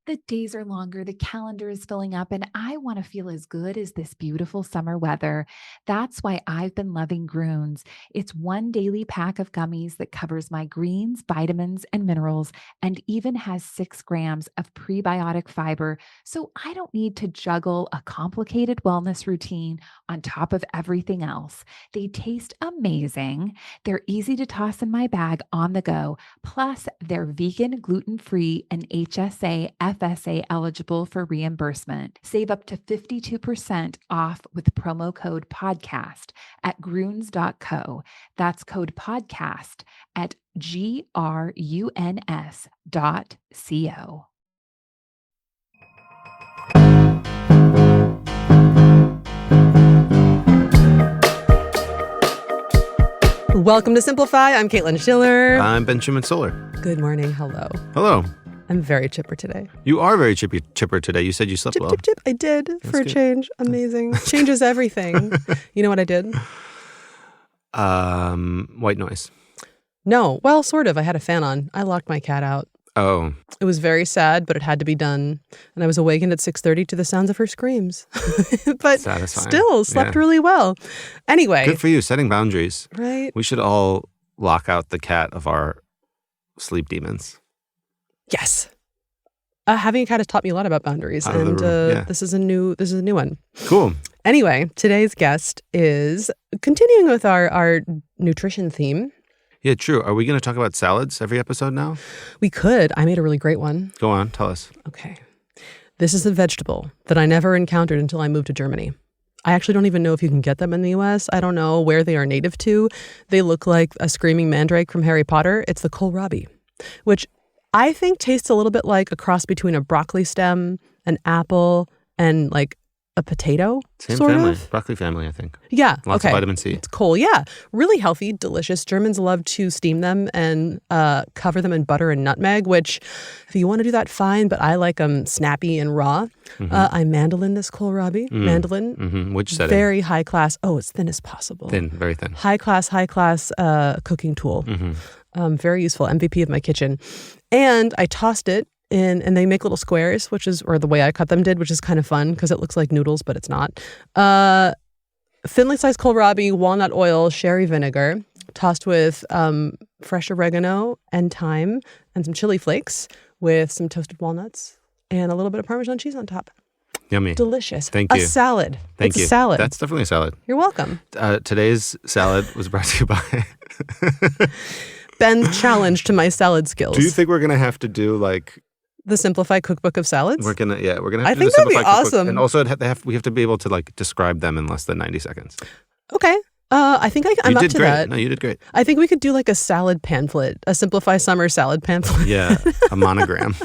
The days are longer, the calendar is filling up, and I want to feel as good as this beautiful summer weather. That's why I've been loving Groons. It's one daily pack of gummies that covers my greens, vitamins, and minerals, and even has 6 grams of prebiotic fiber, so I don't need to juggle a complicated wellness routine on top of everything else. They taste amazing. They're easy to toss in my bag on the go. Plus, they're vegan, gluten-free, and HSA, FSA eligible for reimbursement. Save up to 52% off with promo code podcast at gruns.co. That's code podcast at gruns.co. Welcome to Simplify. I'm Caitlin Schiller. I'm Ben Schuman-Stoler. Good morning. Hello. Hello. I'm very chipper today. You are very chipper today. You said you slept well. Chip. I did. That's for good. A change. Amazing. Changes everything. You know what I did? White noise. No. Well, sort of. I had a fan on. I locked my cat out. Oh. It was very sad, but it had to be done. And I was awakened at 6:30 to the sounds of her screams. But Satisfying. still slept really well. Anyway. Good for you, setting boundaries. Right? We should all lock out the cat of our sleep demons. Yes. Having a cat has taught me a lot about boundaries. Out of the And room, yeah. this is a new one. Cool. Anyway, today's guest is continuing with our nutrition theme. Yeah, true. Are we going to talk about salads every episode now? We could. I made a really great one. Go on, tell us. Okay. This is a vegetable that I never encountered until I moved to Germany. I actually don't even know if you can get them in the U.S. I don't know where they are native to. They look like a screaming mandrake from Harry Potter. It's the kohlrabi, which I think tastes a little bit like a cross between a broccoli stem, an apple, and like a potato. Same sort family. of. Broccoli family, I think. Yeah. Lots okay. of vitamin C. It's cool. Yeah. Really healthy, delicious. Germans love to steam them and cover them in butter and nutmeg, which if you want to do that, fine. But I like them snappy and raw. Mm-hmm. I mandolin this kohlrabi. Mandolin. Mm-hmm. Which setting? Very high class. Oh, it's thin as possible. Thin, very thin. High class cooking tool. Mm-hmm. Very useful. MVP of my kitchen. And I tossed it in, and they make little squares, or the way I cut them did, which is kind of fun because it looks like noodles, but it's not. Thinly sliced kohlrabi, walnut oil, sherry vinegar, tossed with fresh oregano and thyme and some chili flakes with some toasted walnuts and a little bit of Parmesan cheese on top. Yummy. Delicious. Thank you. A salad. Thank It's you. a salad. That's definitely a salad. You're welcome. Today's salad was brought to you by... Ben's challenge to my salad skills. Do you think we're going to have to do like... The Simplify Cookbook of Salads? We're gonna have to I do think the that'd be Simplify Cookbook. awesome. And also we have to be able to like describe them in less than 90 seconds. Okay. I think I'm you up did to great. that. No, you did great. I think we could do like a salad pamphlet, a Simplify Summer salad pamphlet. Yeah, a monogram.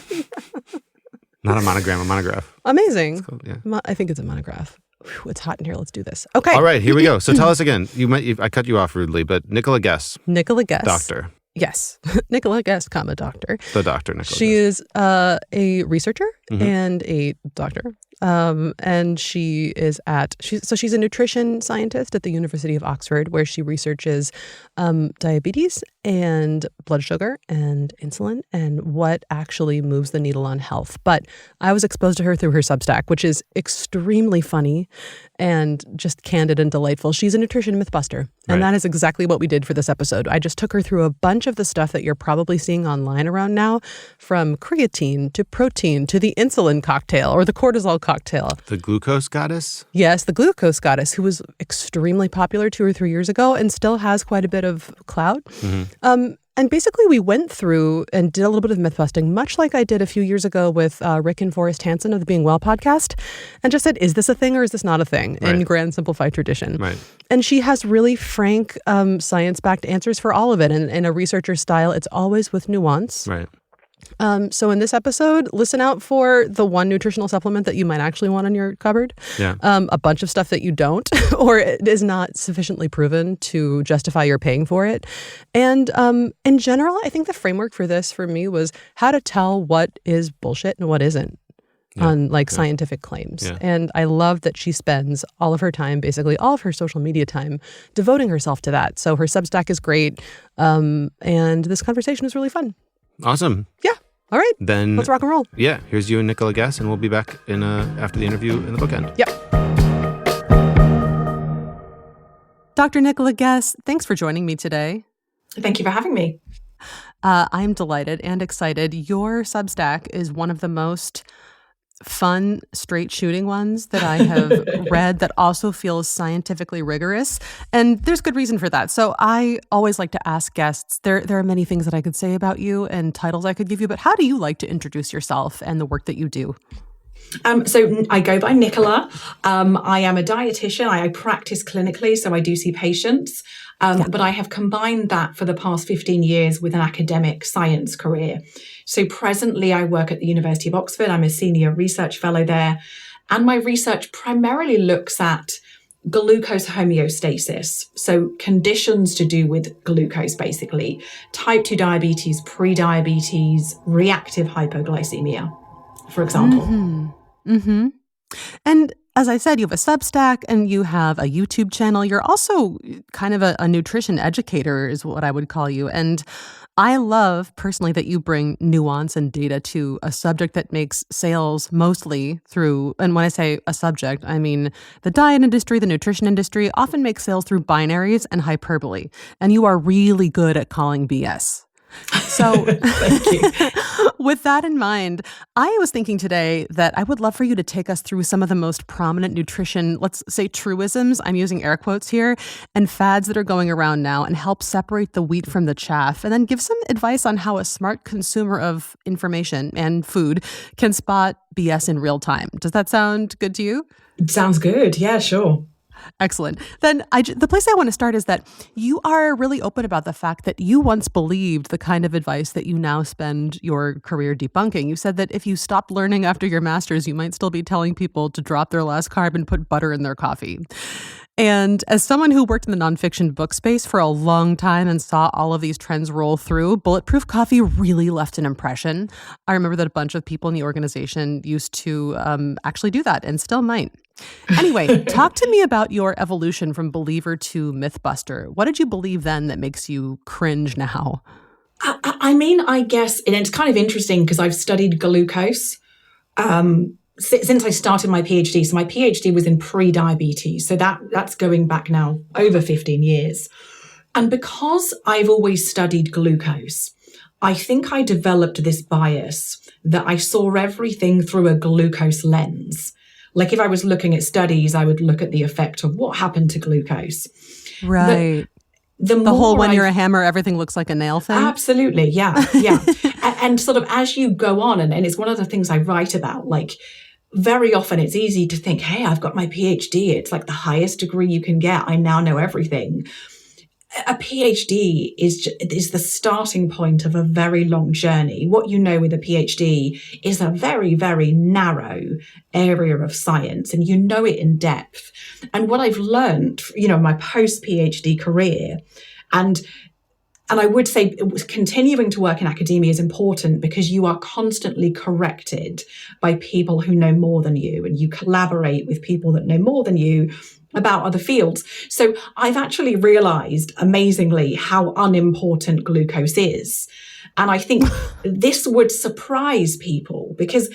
Not a monogram, a monograph. Amazing. Cool, yeah. I think it's a monograph. Whew, it's hot in here. Let's do this. Okay. All right, here we go. So tell us again. I cut you off rudely, but Nicola Guess, Nicola Guess. doctor. Yes. Nicola Guess, doctor. The doctor, Nicola She Guess. is a researcher and a doctor. And she's a nutrition scientist at the University of Oxford, where she researches diabetes and blood sugar and insulin and what actually moves the needle on health. But I was exposed to her through her Substack, which is extremely funny and just candid and delightful. She's a nutrition mythbuster. And that is exactly what we did for this episode. I just took her through a bunch of the stuff that you're probably seeing online around now, from creatine to protein to the insulin cocktail or the cortisol cocktail. The glucose goddess? Yes, the glucose goddess, who was extremely popular 2 or 3 years ago and still has quite a bit of clout. And basically, we went through and did a little bit of myth busting, much like I did a few years ago with Rick and Forrest Hansen of the Being Well podcast, and just said, is this a thing or is this not a thing in grand simplified tradition? Right. And she has really frank, science-backed answers for all of it. And in a researcher style, it's always with nuance. Right. So in this episode, listen out for the one nutritional supplement that you might actually want in your cupboard. Yeah. A bunch of stuff that you don't, or it is not sufficiently proven to justify your paying for it. And in general, I think the framework for this for me was how to tell what is bullshit and what isn't. On scientific claims. Yeah. And I love that she spends all of her time, basically all of her social media time, devoting herself to that. So her Substack is great. And this conversation was really fun. Awesome. Yeah. All right. Then Let's rock and roll. Yeah, here's you and Nicola Guess, and we'll be back in after the interview in the bookend. Yep. Dr. Nicola Guess, thanks for joining me today. Thank you for having me. I'm delighted and excited. Your Substack is one of the most fun, straight shooting ones that I have read that also feels scientifically rigorous. And there's good reason for that. So I always like to ask guests, there are many things that I could say about you and titles I could give you, but how do you like to introduce yourself and the work that you do? So I go by Nicola. I am a dietitian. I practice clinically, so I do see patients. But I have combined that for the past 15 years with an academic science career. So presently I work at the University of Oxford. I'm a senior research fellow there. And my research primarily looks at glucose homeostasis. So conditions to do with glucose, basically. Type 2 diabetes, pre-diabetes, reactive hypoglycemia, for example. And as I said, you have a Substack and you have a YouTube channel. You're also kind of a nutrition educator is what I would call you. And I love personally that you bring nuance and data to a subject that makes sales mostly through, and when I say a subject, I mean the diet industry, the nutrition industry often makes sales through binaries and hyperbole. And you are really good at calling BS. So Thank you. With that in mind, I was thinking today that I would love for you to take us through some of the most prominent nutrition, let's say truisms, I'm using air quotes here, and fads that are going around now and help separate the wheat from the chaff, and then give some advice on how a smart consumer of information and food can spot BS in real time. Does that sound good to you? It sounds good. Yeah, sure. Excellent. Then the place I want to start is that you are really open about the fact that you once believed the kind of advice that you now spend your career debunking. You said that if you stopped learning after your master's, you might still be telling people to drop their last carb and put butter in their coffee. And as someone who worked in the nonfiction book space for a long time and saw all of these trends roll through, bulletproof coffee really left an impression. I remember that a bunch of people in the organization used to actually do that and still might. Anyway, talk to me about your evolution from believer to mythbuster. What did you believe then that makes you cringe now? I mean, I guess, and it's kind of interesting because I've studied glucose since I started my PhD. So my PhD was in pre-diabetes. So that's going back now over 15 years. And because I've always studied glucose, I think I developed this bias that I saw everything through a glucose lens. Like if I was looking at studies, I would look at the effect of what happened to glucose. Right. The whole when you're a hammer, everything looks like a nail thing? Absolutely, yeah. and sort of as you go on, and it's one of the things I write about, like very often it's easy to think, hey, I've got my PhD. It's like the highest degree you can get. I now know everything. A PhD is the starting point of a very long journey. What you know with a PhD is a very, very narrow area of science, and you know it in depth. And what I've learned, my post-PhD career, and I would say continuing to work in academia is important because you are constantly corrected by people who know more than you, and you collaborate with people that know more than you about other fields. So I've actually realized amazingly how unimportant glucose is. And I think this would surprise people because,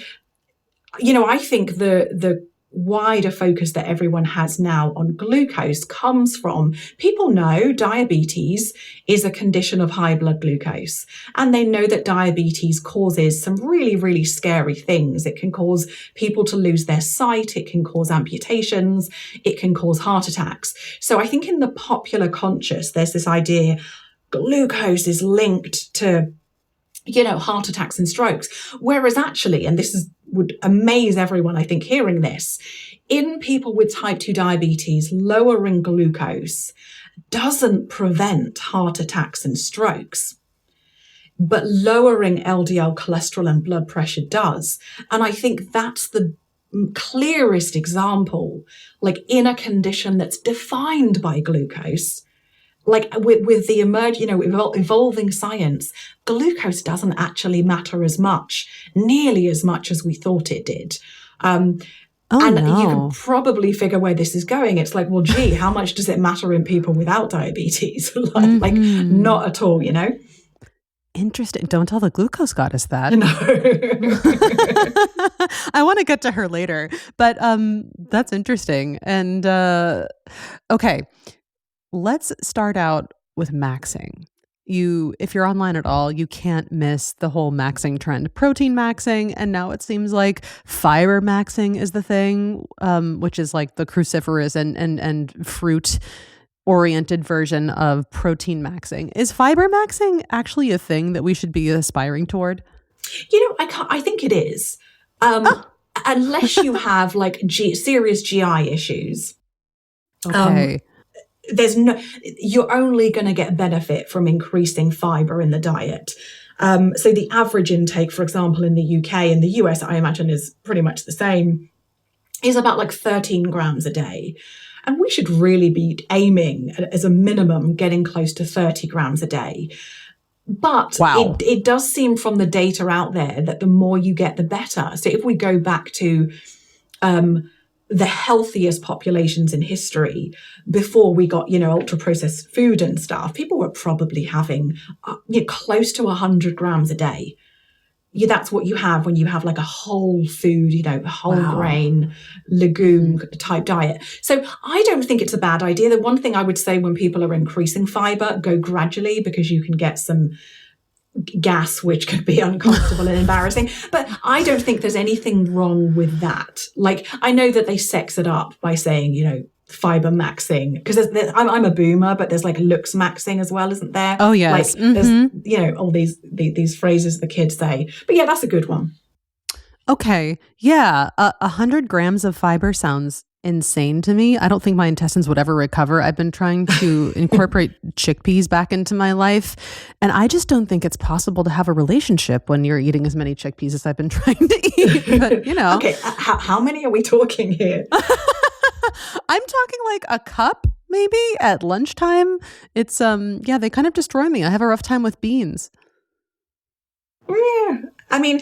I think the wider focus that everyone has now on glucose comes from people know diabetes is a condition of high blood glucose. And they know that diabetes causes some really, really scary things. It can cause people to lose their sight. It can cause amputations. It can cause heart attacks. So I think in the popular conscious, there's this idea glucose is linked to heart attacks and strokes. Whereas actually, and would amaze everyone, I think, hearing this, in people with type 2 diabetes, lowering glucose doesn't prevent heart attacks and strokes, but lowering LDL cholesterol and blood pressure does. And I think that's the clearest example, like in a condition that's defined by glucose. Like with the evolving science, glucose doesn't actually matter nearly as much as we thought it did. You can probably figure where this is going. It's like, well, gee, how much does it matter in people without diabetes? Like not at all, Interesting. Don't tell the glucose goddess that. No. I want to get to her later, but that's interesting. And okay, let's start out with maxing. If you're online at all, you can't miss the whole maxing trend. Protein maxing, and now it seems like fiber maxing is the thing, which is like the cruciferous and fruit oriented version of protein maxing. Is fiber maxing actually a thing that we should be aspiring toward? I think it is. Unless you have like serious GI issues. Okay. You're only going to get benefit from increasing fiber in the diet. So the average intake, for example, in the UK and the US, I imagine is pretty much the same, is about like 13 grams a day. And we should really be aiming as a minimum, getting close to 30 grams a day. But wow. it does seem from the data out there that the more you get, the better. So if we go back to the healthiest populations in history, before we got, ultra processed food and stuff, people were probably having close to 100 grams a day. That's what you have when you have like a whole food, whole grain, legume type diet. So I don't think it's a bad idea. The one thing I would say when people are increasing fiber, go gradually, because you can get some gas, which could be uncomfortable and embarrassing. But I don't think there's anything wrong with that. Like, I know that they sex it up by saying, fiber maxing, because I'm a boomer, but there's like looks maxing as well, isn't there? Oh yes, like there's all these phrases the kids say. But yeah, that's a good one. Okay, yeah, 100 grams of fiber sounds insane to me. I don't think my intestines would ever recover. I've been trying to incorporate chickpeas back into my life, and I just don't think it's possible to have a relationship when you're eating as many chickpeas as I've been trying to eat. But okay, how many are we talking here? I'm talking like a cup maybe at lunchtime. It's they kind of destroy me. I have a rough time with beans. Yeah. I mean,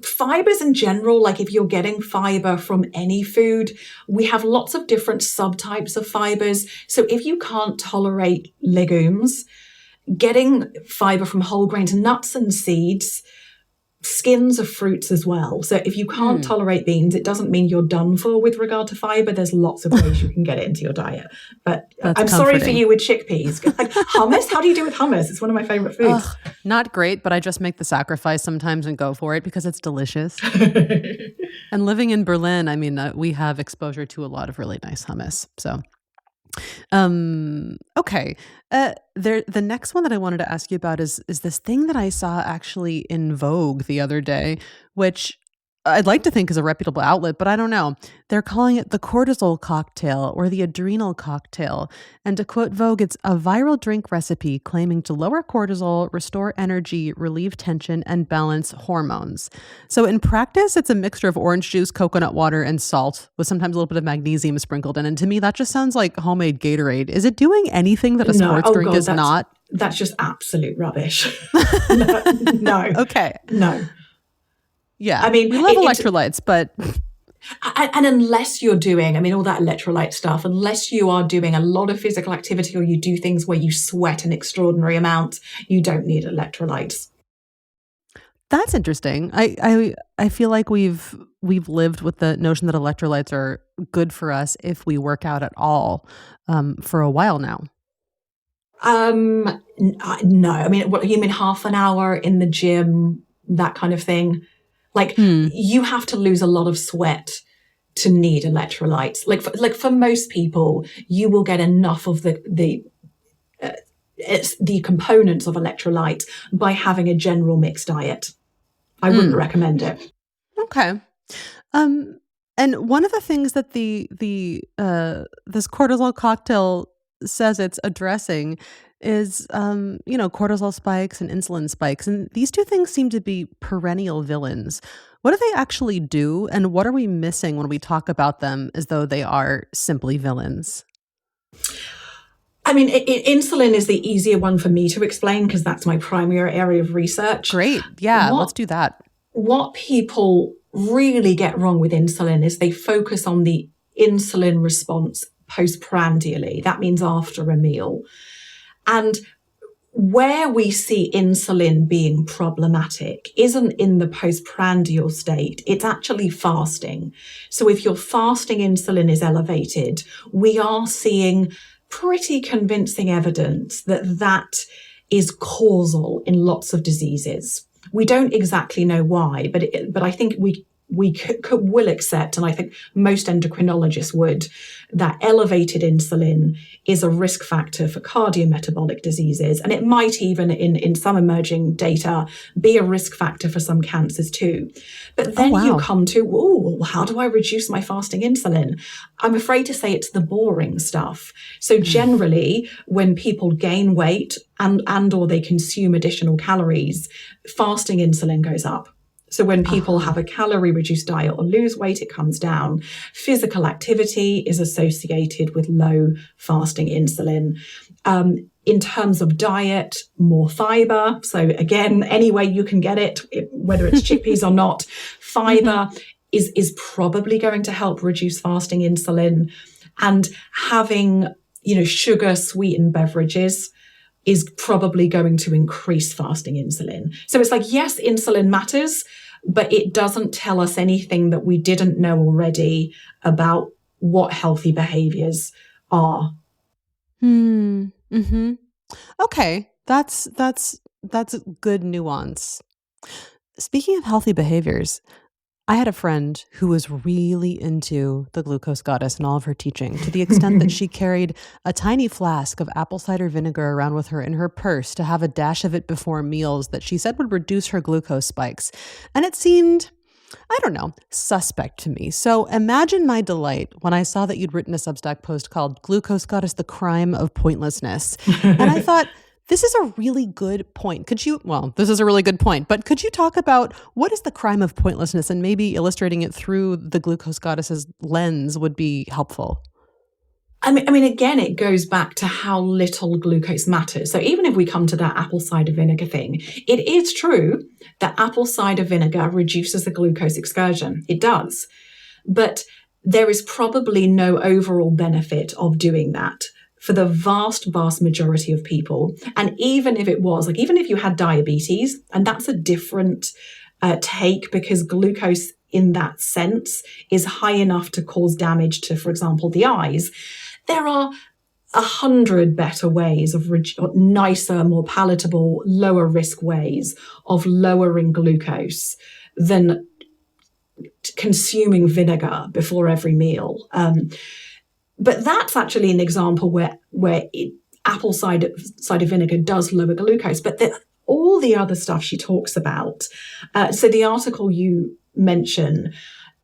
fibers in general, like if you're getting fiber from any food, we have lots of different subtypes of fibers. So if you can't tolerate legumes, getting fiber from whole grains, nuts and seeds, skins of fruits as well. So if you can't tolerate beans, it doesn't mean you're done for with regard to fiber. There's lots of ways you can get it into your diet. But I'm sorry for you with chickpeas. Like hummus, how do you do with hummus? It's one of my favorite foods. Not great, but I just make the sacrifice sometimes and go for it because it's delicious. And living in Berlin, I mean, we have exposure to a lot of really nice hummus. So okay. The next one that I wanted to ask you about is this thing that I saw actually in Vogue the other day, which I'd like to think is a reputable outlet, but I don't know. They're calling it the cortisol cocktail or the adrenal cocktail. And to quote Vogue, it's a viral drink recipe claiming to lower cortisol, restore energy, relieve tension, and balance hormones. So in practice, it's a mixture of orange juice, coconut water, and salt with sometimes a little bit of magnesium sprinkled in. And to me, that just sounds like homemade Gatorade. Is it doing anything that a sports drink is not? That's just absolute rubbish. No. Okay. No. Yeah, I mean, we love electrolytes, but... And unless you're doing, all that electrolyte stuff, unless you are doing a lot of physical activity or you do things where you sweat an extraordinary amount, you don't need electrolytes. That's interesting. I feel like we've lived with the notion that electrolytes are good for us if we work out at all for a while now. No. What you mean, half an hour in the gym, that kind of thing? Like you have to lose a lot of sweat to need electrolytes. Like for most people, you will get enough of the components of electrolyte by having a general mixed diet. I wouldn't recommend it. Okay. And one of the things that this cortisol cocktail says it's addressing is, cortisol spikes and insulin spikes. And these two things seem to be perennial villains. What do they actually do? And what are we missing when we talk about them as though they are simply villains? Insulin is the easier one for me to explain because that's my primary area of research. Great. Yeah, let's do that. What people really get wrong with insulin is they focus on the insulin response postprandially. That means after a meal. And Where we see insulin being problematic isn't in the postprandial state, it's actually fasting. So if your fasting insulin is elevated, we are seeing pretty convincing evidence that that is causal in lots of diseases. We don't exactly know why, but I think we will accept, and I think most endocrinologists would, that elevated insulin is a risk factor for cardiometabolic diseases. And it might even, in some emerging data, be a risk factor for some cancers too. But then you come to, how do I reduce my fasting insulin? I'm afraid to say it's the boring stuff. So generally, when people gain weight and or they consume additional calories, fasting insulin goes up. So when people have a calorie-reduced diet or lose weight, it comes down. Physical activity is associated with low fasting insulin. In terms of diet, more fiber. So again, any way you can get it, whether it's chickpeas or not, fiber is probably going to help reduce fasting insulin. And having, sugar-sweetened beverages is probably going to increase fasting insulin. So it's like, yes, insulin matters, but it doesn't tell us anything that we didn't know already about what healthy behaviors are. Okay, that's good nuance. Speaking of healthy behaviors, I had a friend who was really into the glucose goddess and all of her teaching, to the extent that she carried a tiny flask of apple cider vinegar around with her in her purse to have a dash of it before meals that she said would reduce her glucose spikes. And it seemed, I don't know, suspect to me. So imagine my delight when I saw that you'd written a Substack post called Glucose Goddess, the Crime of Pointlessness. And I thought, this is a really good point. This is a really good point, but could you talk about what is the crime of pointlessness, and maybe illustrating it through the glucose goddess's lens would be helpful? I mean, again, it goes back to how little glucose matters. So even if we come to that apple cider vinegar thing, it is true that apple cider vinegar reduces the glucose excursion. It does. But there is probably no overall benefit of doing that for the vast, vast majority of people. And even if it was, even if you had diabetes, and that's a different take, because glucose in that sense is high enough to cause damage to, for example, the eyes, there are 100 better ways of nicer, more palatable, lower risk ways of lowering glucose than consuming vinegar before every meal. But that's actually an example where apple cider vinegar does lower glucose. But all the other stuff she talks about, so the article you mention,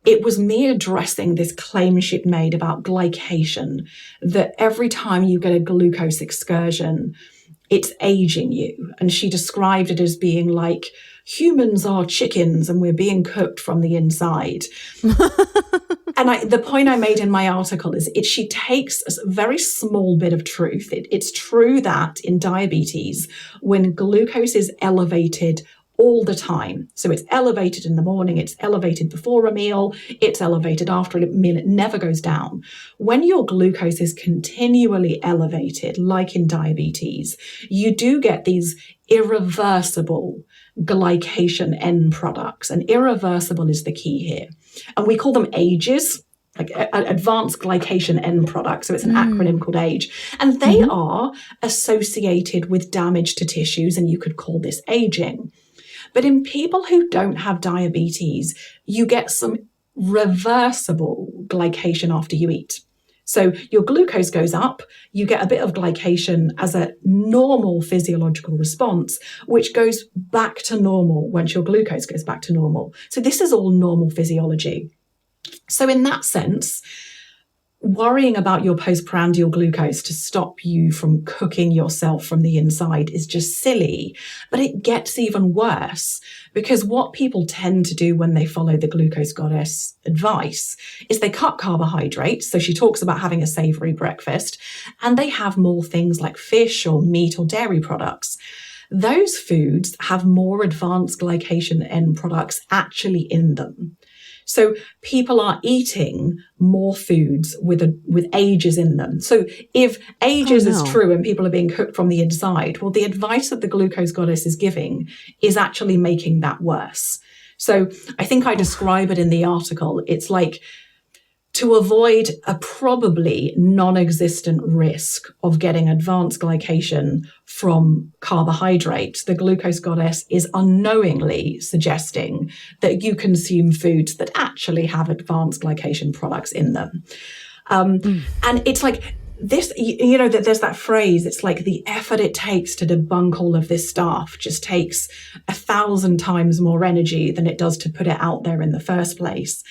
it was me addressing this claim she'd made about glycation, that every time you get a glucose excursion, it's aging you. And she described it as being like, humans are chickens and we're being cooked from the inside. And the point I made in my article is she takes a very small bit of truth. It's true that in diabetes, when glucose is elevated all the time, so it's elevated in the morning, it's elevated before a meal, it's elevated after a meal, it never goes down. When your glucose is continually elevated, like in diabetes, you do get these irreversible glycation end products, and irreversible is the key here. And we call them AGEs, like advanced glycation end products. So it's an acronym called AGE. And they are associated with damage to tissues, and you could call this aging. But in people who don't have diabetes, you get some reversible glycation after you eat. So your glucose goes up, you get a bit of glycation as a normal physiological response, which goes back to normal once your glucose goes back to normal. So this is all normal physiology. So in that sense, worrying about your postprandial glucose to stop you from cooking yourself from the inside is just silly. But it gets even worse, because what people tend to do when they follow the glucose goddess advice is they cut carbohydrates. So she talks about having a savory breakfast, and they have more things like fish or meat or dairy products. Those foods have more advanced glycation end products actually in them. So people are eating more foods with ages in them. So if ages is true and people are being cooked from the inside, well, the advice that the glucose goddess is giving is actually making that worse. So I think I describe it in the article. It's like, to avoid a probably non-existent risk of getting advanced glycation from carbohydrates, the glucose goddess is unknowingly suggesting that you consume foods that actually have advanced glycation products in them. And it's like this, that there's that phrase, it's like the effort it takes to debunk all of this stuff just takes 1,000 times more energy than it does to put it out there in the first place.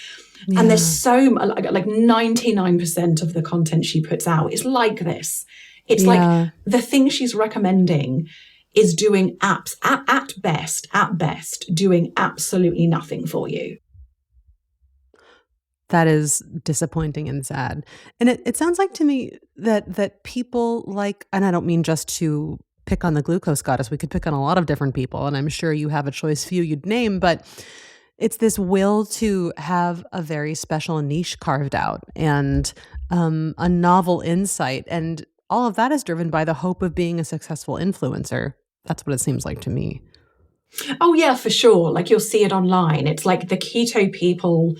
Yeah. And there's so like 99% of the content she puts out is like this. It's like the thing she's recommending is doing at best, doing absolutely nothing for you. That is disappointing and sad. And it sounds like to me that people like, and I don't mean just to pick on the glucose goddess, we could pick on a lot of different people, and I'm sure you have a choice few you'd name, but it's this will to have a very special niche carved out and a novel insight. And all of that is driven by the hope of being a successful influencer. That's what it seems like to me. Oh, yeah, for sure. Like you'll see it online. It's like the keto people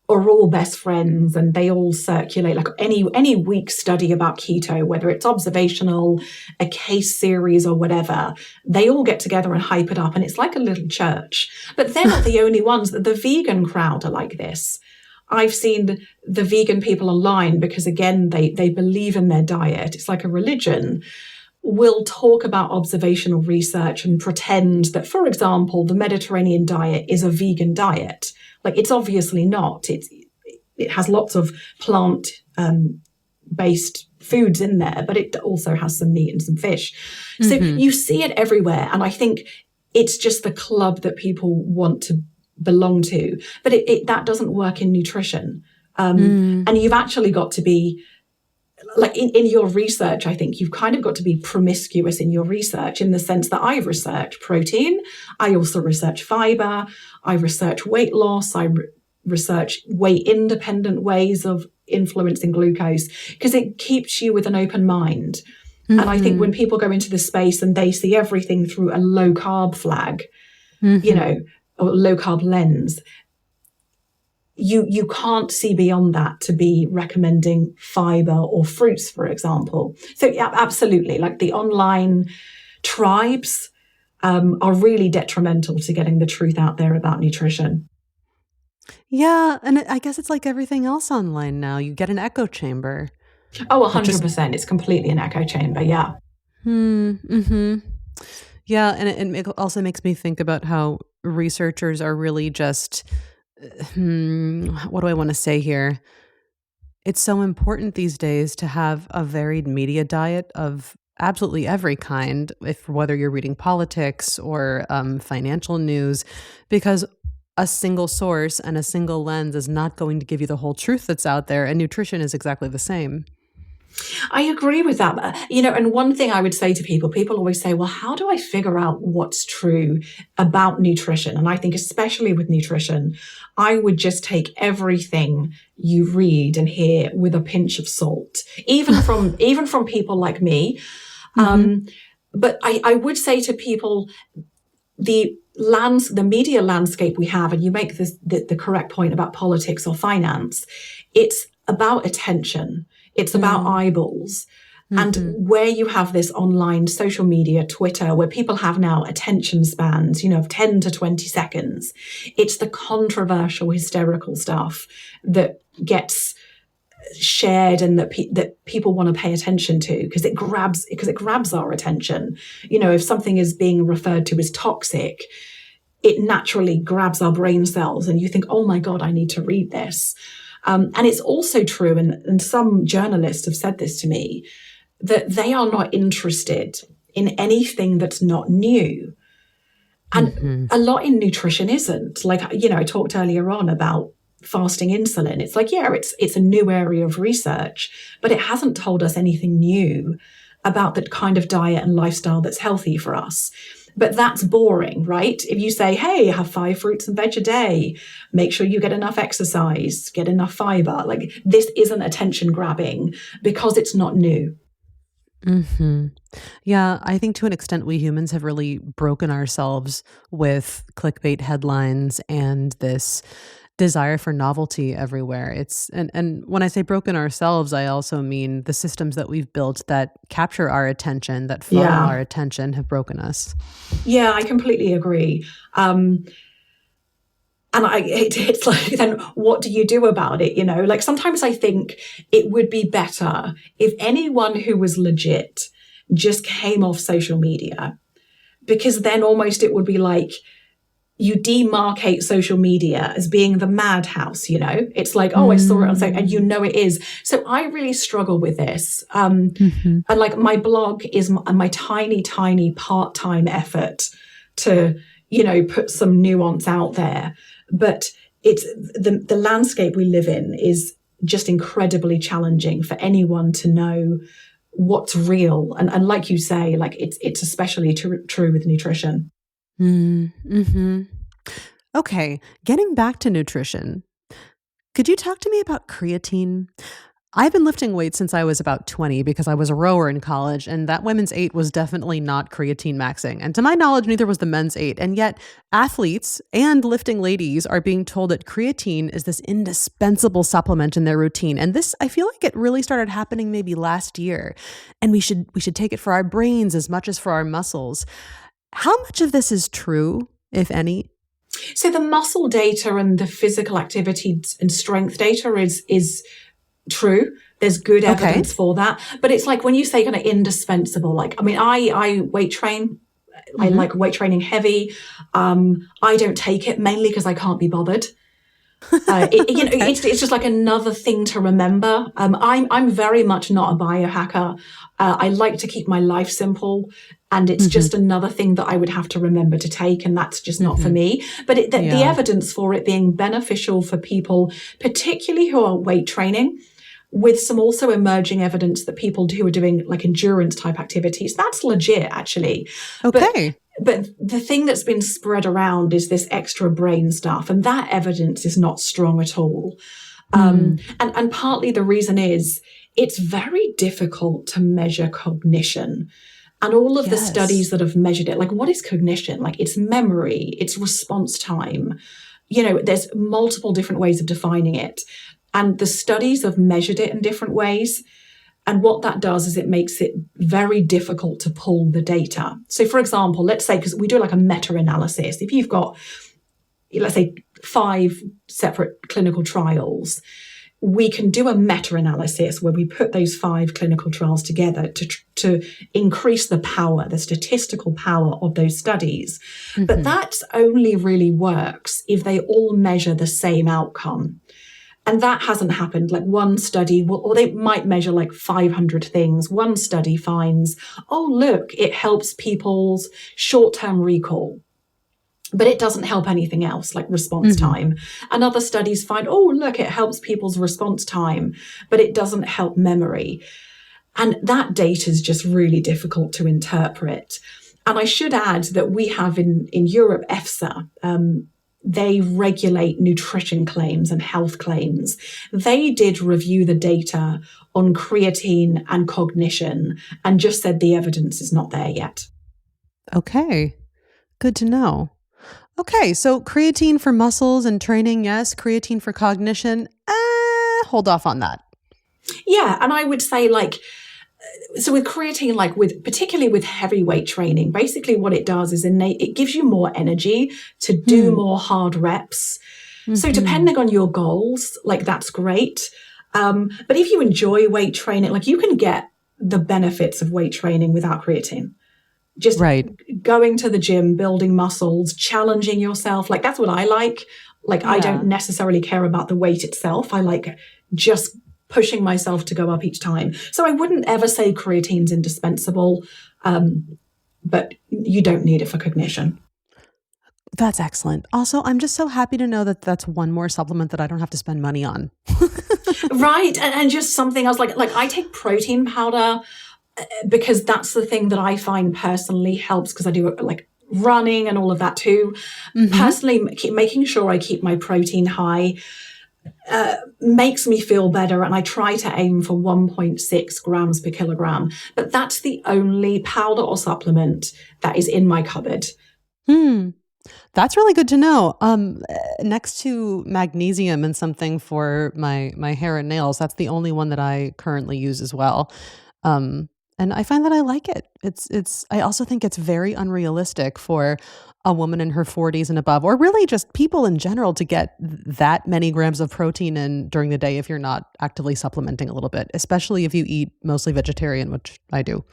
are all best friends and they all circulate. Like any weak study about keto, whether it's observational, a case series or whatever, they all get together and hype it up, and it's like a little church. But they're not the only ones. The vegan crowd are like this. I've seen the vegan people online because, again, they believe in their diet. It's like a religion. Will talk about observational research and pretend that, for example, the Mediterranean diet is a vegan diet. Like, it's obviously not. It has lots of plant based foods in there, but it also has some meat and some fish. So you see it everywhere. And I think it's just the club that people want to belong to. But that doesn't work in nutrition. And you've actually got to be, like in your research, I think you've kind of got to be promiscuous in your research, in the sense that I've researched protein. I also research fiber. I research weight loss. I research weight-independent ways of influencing glucose, because it keeps you with an open mind. And I think when people go into the space and they see everything through a low-carb flag, or low-carb lens, you can't see beyond that to be recommending fiber or fruits, for example. So yeah, absolutely. Like the online tribes are really detrimental to getting the truth out there about nutrition. Yeah. And I guess it's like everything else online now. You get an echo chamber. Oh, 100%. It's completely an echo chamber. Yeah. Yeah. And it also makes me think about how researchers are really just, what do I want to say here? It's so important these days to have a varied media diet of absolutely every kind, whether you're reading politics or financial news, because a single source and a single lens is not going to give you the whole truth that's out there, and nutrition is exactly the same. I agree with that. And one thing I would say to people always say, well, how do I figure out what's true about nutrition? And I think especially with nutrition, I would just take everything you read and hear with a pinch of salt, even from people like me. But I would say to people, the media landscape we have, and you make the correct point about politics or finance, it's about attention. It's about eyeballs. And where you have this online social media, Twitter, where people have now attention spans, of 10 to 20 seconds, it's the controversial, hysterical stuff that gets shared and that people want to pay attention to because it grabs our attention. If something is being referred to as toxic, it naturally grabs our brain cells and you think, oh my God, I need to read this. And it's also true, and some journalists have said this to me, that they are not interested in anything that's not new. And a lot in nutrition isn't. Like, I talked earlier on about fasting insulin. It's like, yeah, it's a new area of research, but it hasn't told us anything new about the kind of diet and lifestyle that's healthy for us. But that's boring, right? If you say, hey, have 5 fruits and veg a day, make sure you get enough exercise, get enough fiber, like this isn't attention grabbing because it's not new. Hmm. Yeah, I think to an extent we humans have really broken ourselves with clickbait headlines and this desire for novelty everywhere. And when I say broken ourselves, I also mean the systems that we've built that capture our attention, that funnel our attention, have broken us. Yeah, I completely agree. And it's like, then what do you do about it? Like sometimes I think it would be better if anyone who was legit just came off social media, because then almost it would be like you demarcate social media as being the madhouse, It's like, oh, I saw it on social, and it is. So I really struggle with this. And like my blog is my tiny, tiny part-time effort to, put some nuance out there. But it's the landscape we live in is just incredibly challenging for anyone to know what's real. And like you say, like it's especially true with nutrition. Mm-hmm. Okay, getting back to nutrition, could you talk to me about creatine? I've been lifting weights since I was about 20 because I was a rower in college, and that women's 8 was definitely not creatine maxing. And to my knowledge, neither was the men's 8. And yet athletes and lifting ladies are being told that creatine is this indispensable supplement in their routine. And this, I feel like it really started happening maybe last year. And we should take it for our brains as much as for our muscles. How much of this is true, if any? So the muscle data and the physical activity and strength data is true. There's good evidence for that. But it's like when you say kind of indispensable, like, I mean, I weight train. I like weight training heavy. I don't take it mainly because I can't be bothered. It's just like another thing to remember. I'm very much not a biohacker. I like to keep my life simple, and it's just another thing that I would have to remember to take, and that's just not for me. But the evidence for it being beneficial for people, particularly who are weight training, with some also emerging evidence that people who are doing like endurance type activities, that's legit actually. Okay. But the thing that's been spread around is this extra brain stuff, and that evidence is not strong at all. And partly the reason is it's very difficult to measure cognition. And all of the studies that have measured it, like what is cognition? Like it's memory, it's response time. There's multiple different ways of defining it. And the studies have measured it in different ways. And what that does is it makes it very difficult to pull the data. So for example, let's say, because we do like a meta-analysis, if you've got, let's say, 5 separate clinical trials, we can do a meta-analysis where we put those 5 clinical trials together to increase the power, the statistical power of those studies. But that only really works if they all measure the same outcome. And that hasn't happened. Like one study will, or they might measure like 500 things. One study finds, oh, look, it helps people's short-term recall, but it doesn't help anything else like response time. And other studies find, oh, look, it helps people's response time, but it doesn't help memory. And that data is just really difficult to interpret. And I should add that we have in Europe, EFSA, they regulate nutrition claims and health claims. They did review the data on creatine and cognition and just said the evidence is not there yet. Okay, good to know. Okay, so creatine for muscles and training, yes. Creatine for cognition, hold off on that. Yeah, and I would say so with creatine, particularly with heavyweight training, basically what it does is it gives you more energy to do more hard reps. So depending on your goals, that's great. But if you enjoy weight training, you can get the benefits of weight training without creatine. Just going to the gym, building muscles, challenging yourself. That's what I like. I don't necessarily care about the weight itself. I like just pushing myself to go up each time. So I wouldn't ever say creatine's indispensable, but you don't need it for cognition. That's excellent. Also, I'm just so happy to know that that's one more supplement that I don't have to spend money on. Right. And just something else, like I take protein powder because that's the thing that I find personally helps, because I do running and all of that too. Personally, making sure I keep my protein high makes me feel better, and I try to aim for 1.6 grams per kilogram. But that's the only powder or supplement that is in my cupboard. That's really good to know. Next to magnesium and something for my hair and nails, that's the only one that I currently use as well. And I find that I like it. I also think it's very unrealistic for a woman in her 40s and above, or really just people in general, to get that many grams of protein in during the day if you're not actively supplementing a little bit, especially if you eat mostly vegetarian, which I do.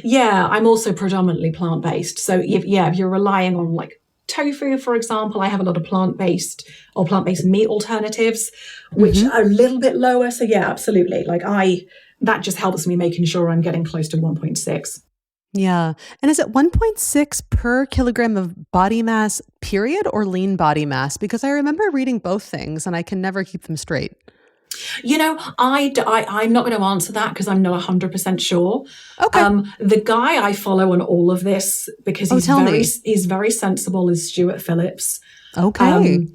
Yeah, I'm also predominantly plant-based. So if you're relying on like tofu, for example, I have a lot of plant-based meat alternatives, which are a little bit lower. So yeah, absolutely. That just helps me making sure I'm getting close to 1.6. Yeah. And is it 1.6 per kilogram of body mass, period, or lean body mass? Because I remember reading both things and I can never keep them straight. I'm not going to answer that because I'm not 100% sure. Okay. The guy I follow on all of this, because he's very sensible, is Stuart Phillips. Okay.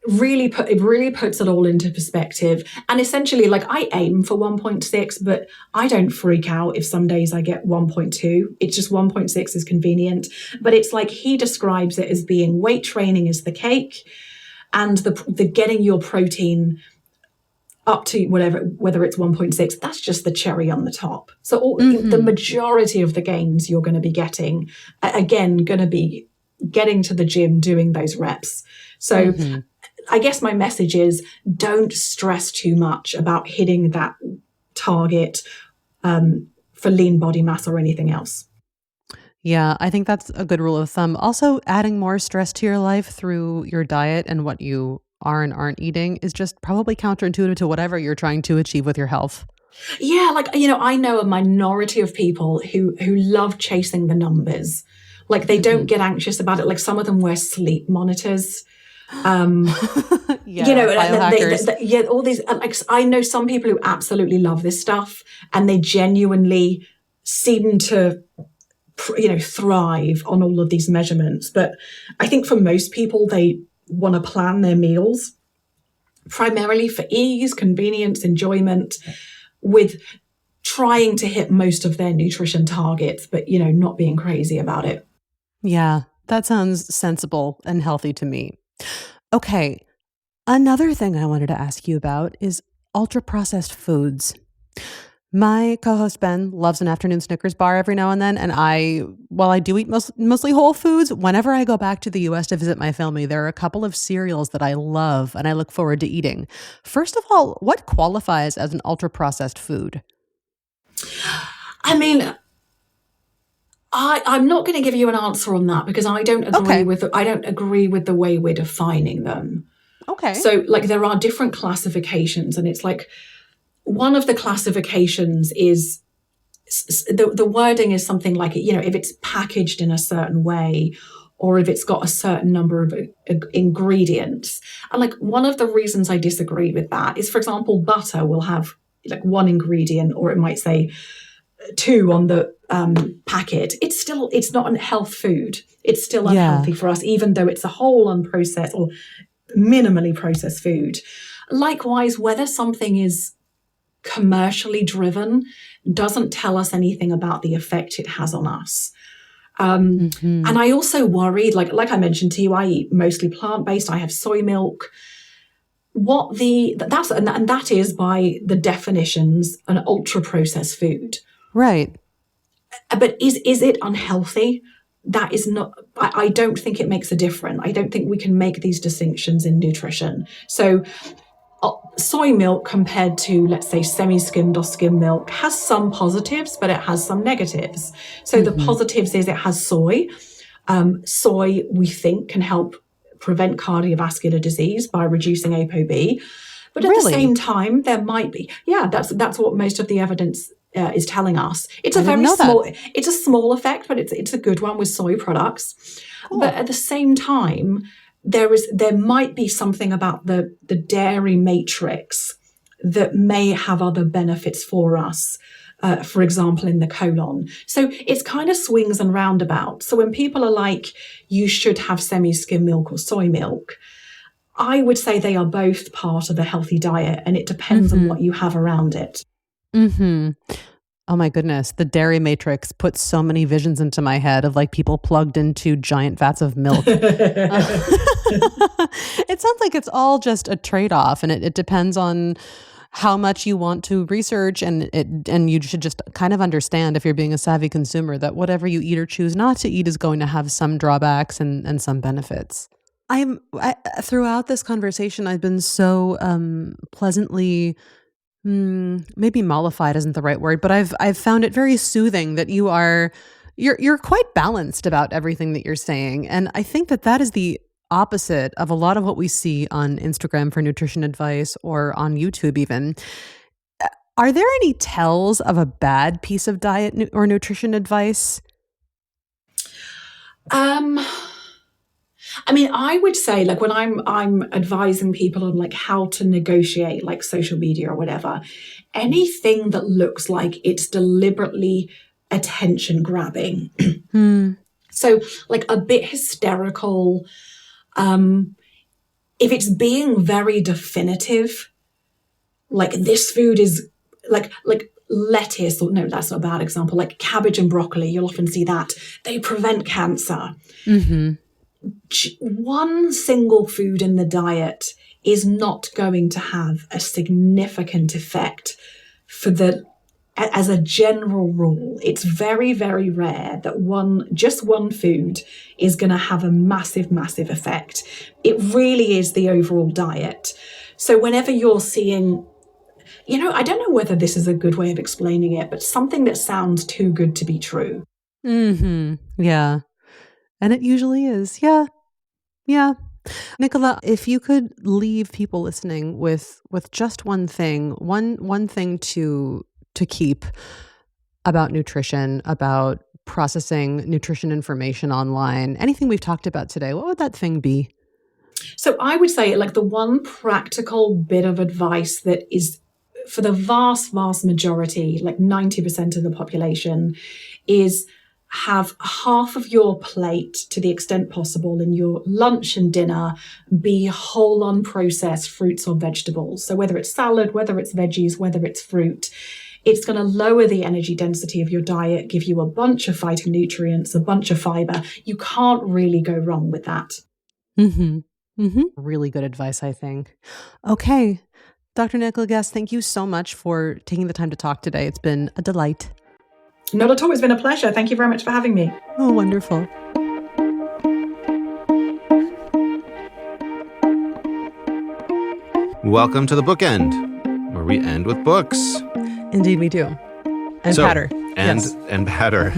Really puts it all into perspective. And essentially, I aim for 1.6, but I don't freak out if some days I get 1.2. It's just 1.6 is convenient. But it's like he describes it as being weight training is the cake, and the getting your protein up to whether it's 1.6, that's just the cherry on the top. So the majority of the gains you're going to be getting, again, going to be getting to the gym, doing those reps. So I guess my message is don't stress too much about hitting that target for lean body mass or anything else. Yeah, I think that's a good rule of thumb. Also, adding more stress to your life through your diet and what you are and aren't eating is just probably counterintuitive to whatever you're trying to achieve with your health. Yeah, I know a minority of people who love chasing the numbers. They don't get anxious about it. Some of them wear sleep monitors. Biohackers. All these. I know some people who absolutely love this stuff, and they genuinely seem to, thrive on all of these measurements. But I think for most people, they want to plan their meals primarily for ease, convenience, enjoyment, with trying to hit most of their nutrition targets, but not being crazy about it. Yeah, that sounds sensible and healthy to me. Okay, another thing I wanted to ask you about is ultra-processed foods. My co-host Ben loves an afternoon Snickers bar every now and then, and while I do eat mostly whole foods, whenever I go back to the US to visit my family, there are a couple of cereals that I love and I look forward to eating. First of all, what qualifies as an ultra-processed food? I mean, I'm not going to give you an answer on that because I don't agree with the way we're defining them. Okay. So there are different classifications, and it's one of the classifications is the wording is something like, if it's packaged in a certain way, or if it's got a certain number of ingredients. And one of the reasons I disagree with that is, for example, butter will have one ingredient, or it might say 2 on the packet. It's not a health food. It's still unhealthy for us, even though it's a whole unprocessed or minimally processed food. Likewise, whether something is commercially driven doesn't tell us anything about the effect it has on us. And I also worried, like I mentioned to you, I eat mostly plant-based. I have soy milk. That is by the definitions an ultra-processed food. Right. But is it unhealthy? That is not, I don't think it makes a difference. I don't think we can make these distinctions in nutrition. So soy milk compared to, let's say, semi-skimmed or skim milk has some positives, but it has some negatives. So the positives is it has soy. Soy, we think, can help prevent cardiovascular disease by reducing ApoB. But at the same time, there might be, that's what most of the evidence is telling us. It's it's a small effect, but it's a good one with soy products. Cool. But at the same time, there might be something about the dairy matrix that may have other benefits for us. for example, in the colon. So it's kind of swings and roundabouts. So when people are like, you should have semi-skim milk or soy milk, I would say they are both part of a healthy diet, and it depends on what you have around it. Oh my goodness. The dairy matrix puts so many visions into my head of like people plugged into giant vats of milk. It sounds like it's all just a trade-off, and it depends on how much you want to research, and you should just kind of understand, if you're being a savvy consumer, that whatever you eat or choose not to eat is going to have some drawbacks and some benefits. Throughout this conversation, I've been so pleasantly, maybe mollified isn't the right word, but I've found it very soothing that you're quite balanced about everything that you're saying, and I think that is the opposite of a lot of what we see on Instagram for nutrition advice or on YouTube even. Are there any tells of a bad piece of diet or nutrition advice? I mean, I would say, like, when I'm advising people on like how to negotiate like social media or whatever, anything that looks like it's deliberately attention grabbing. So like a bit hysterical, if it's being very definitive, like this food is like lettuce, or no, that's not a bad example, like cabbage and broccoli, you'll often see that they prevent cancer. One single food in the diet is not going to have a significant effect as a general rule. It's very, very rare that just one food is going to have a massive, massive effect. It really is the overall diet. So whenever you're seeing, I don't know whether this is a good way of explaining it, but something that sounds too good to be true. Yeah. And it usually is. Yeah. Nicola, if you could leave people listening with just one thing to keep about nutrition, about processing nutrition information online, anything we've talked about today, what would that thing be? So I would say, like, the one practical bit of advice that is for the vast, vast majority, like 90% of the population, is have half of your plate, to the extent possible, in your lunch and dinner be whole unprocessed fruits or vegetables. So whether it's salad, whether it's veggies, whether it's fruit, it's going to lower the energy density of your diet, give you a bunch of phytonutrients, a bunch of fiber. You can't really go wrong with that. Really good advice, I think. Okay. Dr. Nicola Guest, thank you so much for taking the time to talk today. It's been a delight. Not at all. It's been a pleasure. Thank you very much for having me. Oh, wonderful. Welcome to the bookend, where we end with books. Indeed, we do. And batter. And batter.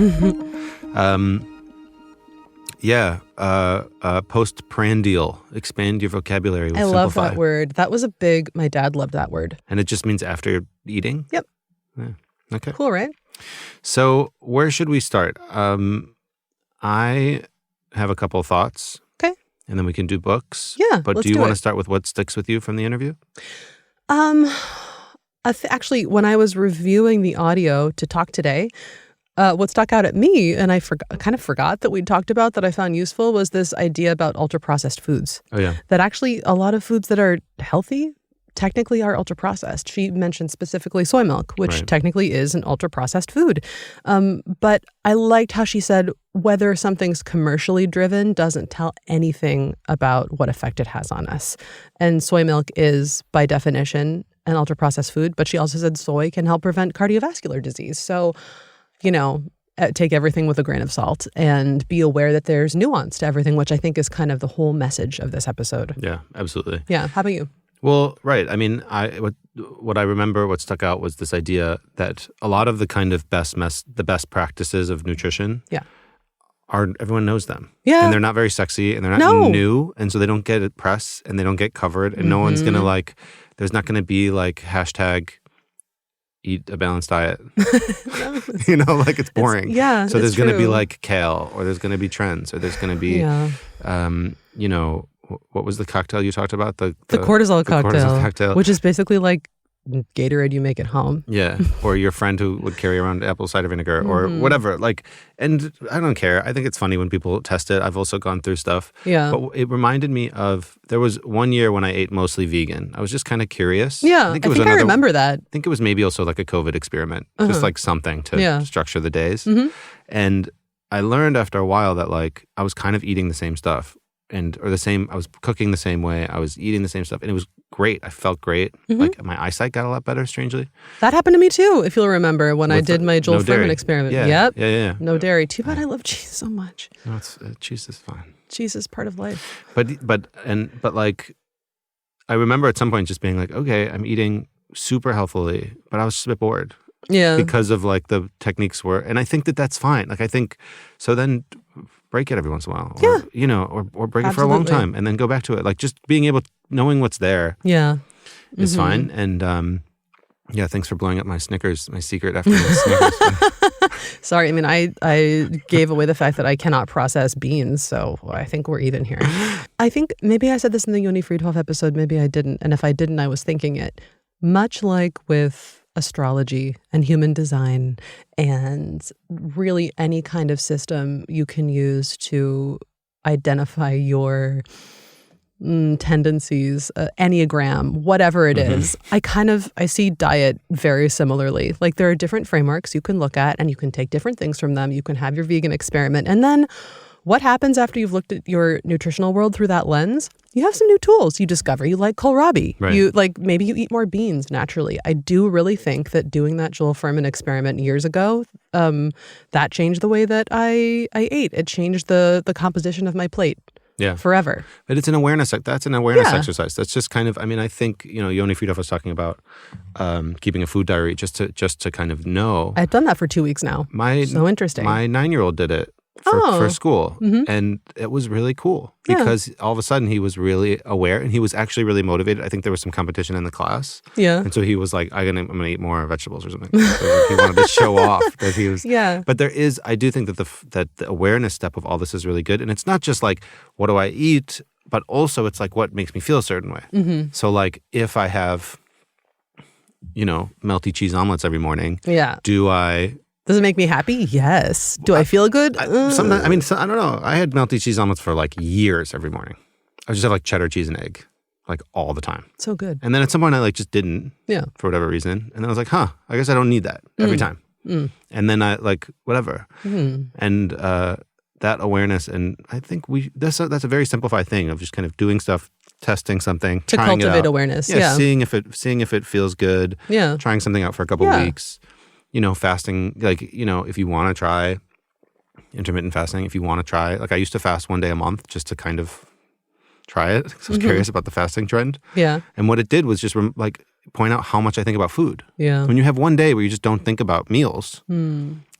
Postprandial. Expand your vocabulary with Simplify. I love that word. That was my dad loved that word. And it just means after eating? Yep. Yeah. Okay. Cool, right? So where should we start? I have a couple of thoughts. Okay. And then we can do books. Yeah, But do you want to start with what sticks with you from the interview? Actually, when I was reviewing the audio to talk today, what stuck out at me, and I kind of forgot that we'd talked about that I found useful, was this idea about ultra-processed foods. Oh, yeah. That actually a lot of foods that are healthy technically are ultra-processed. She mentioned specifically soy milk, which technically is an ultra-processed food. But I liked how she said whether something's commercially driven doesn't tell anything about what effect it has on us. And soy milk is, by definition, an ultra-processed food, but she also said soy can help prevent cardiovascular disease. So, take everything with a grain of salt and be aware that there's nuance to everything, which I think is kind of the whole message of this episode. Yeah, absolutely. Yeah. How about you? Well, right. I mean, what I remember, what stuck out was this idea that a lot of the kind of the best practices of nutrition, everyone knows them. Yeah. And they're not very sexy, and they're not new, and so they don't get press, and they don't get covered, and no one's going to there's not going to be hashtag eat a balanced diet. It's boring. So there's going to be kale, or there's going to be trends, or there's going to be, what was the cocktail you talked about? The cortisol cocktail, which is basically Gatorade you make at home. Yeah. Or your friend who would carry around apple cider vinegar or whatever. Like, and I don't care. I think it's funny when people test it. I've also gone through stuff. Yeah. But it reminded me of, there was one year when I ate mostly vegan. I was just kind of curious. Yeah. I think I remember that. I think it was maybe also like a COVID experiment. Just like something to structure the days. And I learned after a while that like I was kind of eating the same stuff. I was cooking the same way. I was eating the same stuff. And it was great. I felt great. Like my eyesight got a lot better, strangely. That happened to me too, if you'll remember, when I did my Joel Fuhrman experiment. Yeah. Yep. Yeah. No dairy. Too bad I love cheese so much. No, cheese is fine. Cheese is part of life. But like, I remember at some point just being like, okay, I'm eating super healthily, but I was just a bit bored. Yeah. Because of like the techniques and I think that that's fine. Like I think, so then break it every once in a while. Or, or break it for a long time and then go back to it. Like just being able, knowing what's there is fine. And thanks for blowing up my Snickers, my secret after Snickers. Sorry, I mean, I gave away the fact that I cannot process beans, so I think we're even here. I think maybe I said this in the Yoni Friedhoff episode, maybe I didn't. And if I didn't, I was thinking it. Much like with astrology and human design and really any kind of system you can use to identify your tendencies, Enneagram, whatever it is. I see diet very similarly. Like there are different frameworks you can look at and you can take different things from them. You can have your vegan experiment. And then what happens after you've looked at your nutritional world through that lens? You have some new tools. You discover you like kohlrabi. Right. Maybe you eat more beans naturally. I do really think that doing that Joel Fuhrman experiment years ago, that changed the way that I ate. It changed the composition of my plate. Yeah. Forever. But it's an awareness. That's an awareness exercise. That's just kind of, I mean, I think, Yoni Friedhoff was talking about keeping a food diary just to kind of know. I've done that for 2 weeks now. So interesting. My 9-year-old did it for school. And it was really cool because all of a sudden he was really aware and he was actually really motivated. I think there was some competition in the class. Yeah. And so he was like, I'm going to eat more vegetables or something. So he wanted to show off that he was. Yeah. But I do think that the awareness step of all this is really good. And it's not just like, what do I eat? But also it's like, what makes me feel a certain way. So like if I have, melty cheese omelets every morning. Yeah. Does it make me happy? Yes. Do I feel good? Sometimes, I don't know. I had melty cheese omelets for like years every morning. I just have like cheddar cheese and egg, like all the time. So good. And then at some point I like just didn't. Yeah. For whatever reason. And then I was like, I guess I don't need that every time. And then I like whatever. And that awareness, and I think that's a very simplified thing of just kind of doing stuff, testing something, to trying cultivate it out. awareness. Yeah. Seeing if it feels good. Yeah. Trying something out for a couple of weeks. Fasting, if you want to try intermittent fasting, if you want to try, like I used to fast one day a month just to kind of try it. So I was curious about the fasting trend. Yeah. And what it did was just point out how much I think about food. Yeah. When you have one day where you just don't think about meals,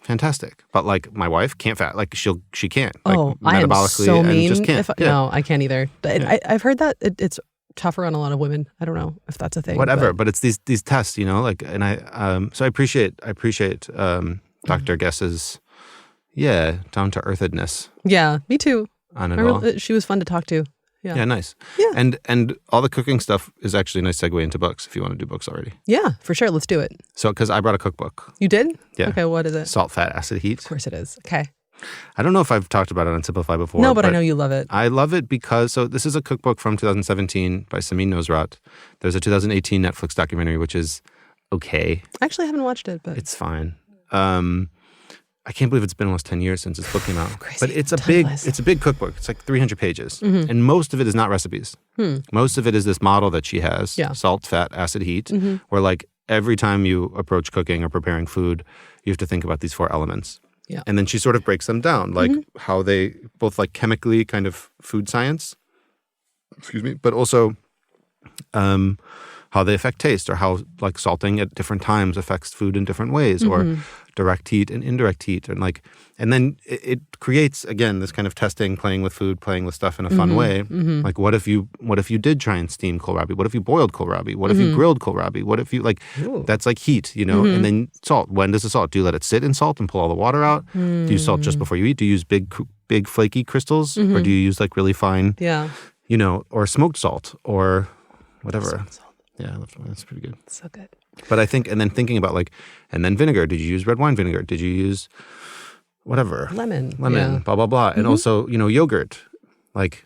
fantastic. But like my wife can't fast, like she can't. Like, I am so mean. Just can't. No, I can't either. I've heard that it's tougher on a lot of women. I don't know if that's a thing. Whatever, but it's these tests, and I appreciate Dr. Guess's down to earthedness. Yeah, me too. On it all. She was fun to talk to. Yeah. Yeah, nice. Yeah. And all the cooking stuff is actually a nice segue into books if you want to do books already. Yeah, for sure. Let's do it. So, because I brought a cookbook. You did? Yeah. Okay, what is it? Salt, Fat, Acid, Heat. Of course it is. Okay. I don't know if I've talked about it on Simplify before. No, but I know you love it. I love it because, this is a cookbook from 2017 by Samin Nosrat. There's a 2018 Netflix documentary, which is okay. Actually, I haven't watched it, but it's fine. I can't believe it's been almost 10 years since this book came out. Crazy. But it's a big cookbook. It's like 300 pages. And most of it is not recipes. Most of it is this model that she has, salt, fat, acid, heat, where like every time you approach cooking or preparing food, you have to think about these 4 elements. Yeah. And then she sort of breaks them down, like how they both like chemically kind of food science, but also how they affect taste, or how like salting at different times affects food in different ways, or direct heat and indirect heat, and then it creates again this kind of testing, playing with food, playing with stuff in a fun way. Like what if you did try and steam kohlrabi? What if you boiled kohlrabi? What if you grilled kohlrabi? What if you that's like heat, and then salt. When does the salt? Do you let it sit in salt and pull all the water out? Do you salt just before you eat? Do you use big flaky crystals, or do you use like really fine, or smoked salt or whatever? Yeah, I love wine. That's pretty good. So good. But I think, and then thinking about like, and then vinegar. Did you use red wine vinegar? Did you use whatever? Lemon, yeah. Blah, blah, blah. And also, yogurt, like,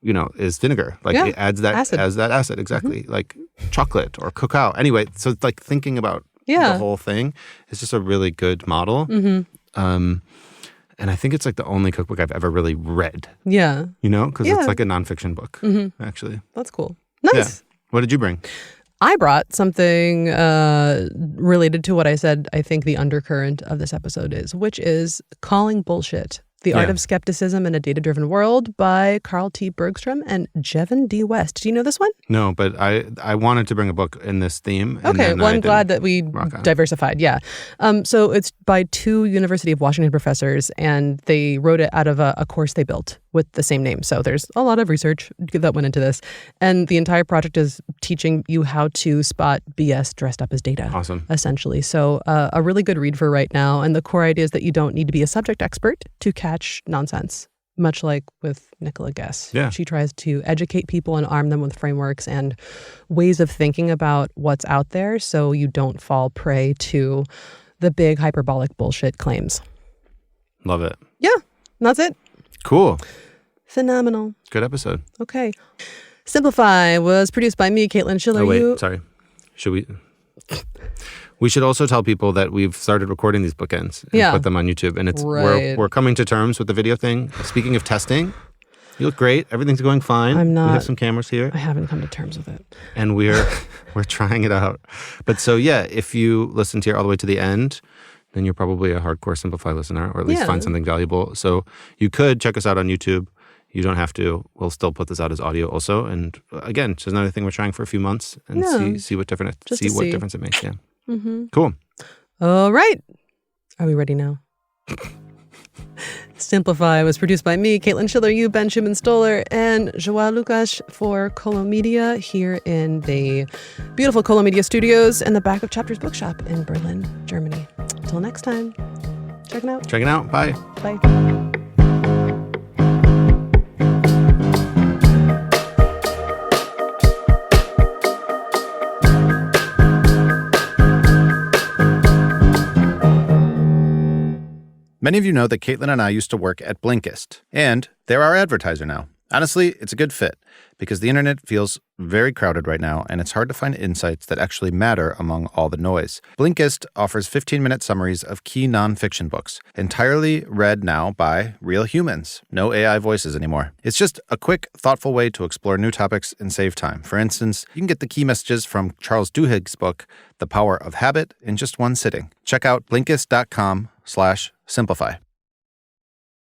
is vinegar. Like it adds that acid. Exactly. Like chocolate or cacao. Anyway, so it's like thinking about the whole thing is just a really good model. And I think it's like the only cookbook I've ever really read. Yeah. Because it's like a nonfiction book, actually. That's cool. Nice. Yeah. What did you bring? I brought something related to what I said I think the undercurrent of this episode is, which is Calling Bullshit. The Art of Skepticism in a Data-Driven World by Carl T. Bergstrom and Jevin D. West. Do you know this one? No, but I wanted to bring a book in this theme. Okay, well, I'm glad that we diversified. Yeah. So it's by two University of Washington professors, and they wrote it out of a course they built with the same name. So there's a lot of research that went into this. And the entire project is teaching you how to spot BS dressed up as data. Awesome. Essentially. So a really good read for right now. And the core idea is that you don't need to be a subject expert to catch nonsense, much like with Nicola Guess. Yeah. She tries to educate people and arm them with frameworks and ways of thinking about what's out there so you don't fall prey to the big hyperbolic bullshit claims. Love it. Yeah, that's it. Cool. Phenomenal. Good episode. Okay. Simplify was produced by me, Caitlin Schiller. Oh, wait, sorry. Should we? We should also tell people that we've started recording these bookends and put them on YouTube. And it's we're coming to terms with the video thing. Speaking of testing, you look great. Everything's going fine. I'm not. We have some cameras here. I haven't come to terms with it. And we're trying it out. But so, yeah, if you listen to it all the way to the end, then you're probably a hardcore Simplify listener, or at least find something valuable. So you could check us out on YouTube. You don't have to. We'll still put this out as audio also. And again, it's another thing we're trying for a few months and see what difference it makes. Yeah. Mm-hmm. Cool. All right. Are we ready now? Simplify was produced by me, Caitlin Schiller, Ben Schuman-Stoler, and João Lucas for Kollo Media here in the beautiful Kollo Media studios in the back of Chapters Bookshop in Berlin, Germany. Until next time, check it out. Check it out. Bye. Bye. Many of you know that Caitlin and I used to work at Blinkist, and they're our advertiser now. Honestly, it's a good fit because the internet feels very crowded right now, and it's hard to find insights that actually matter among all the noise. Blinkist offers 15-minute summaries of key nonfiction books, entirely read now by real humans. No AI voices anymore. It's just a quick, thoughtful way to explore new topics and save time. For instance, you can get the key messages from Charles Duhigg's book, The Power of Habit, in just one sitting. Check out Blinkist.com/simplify.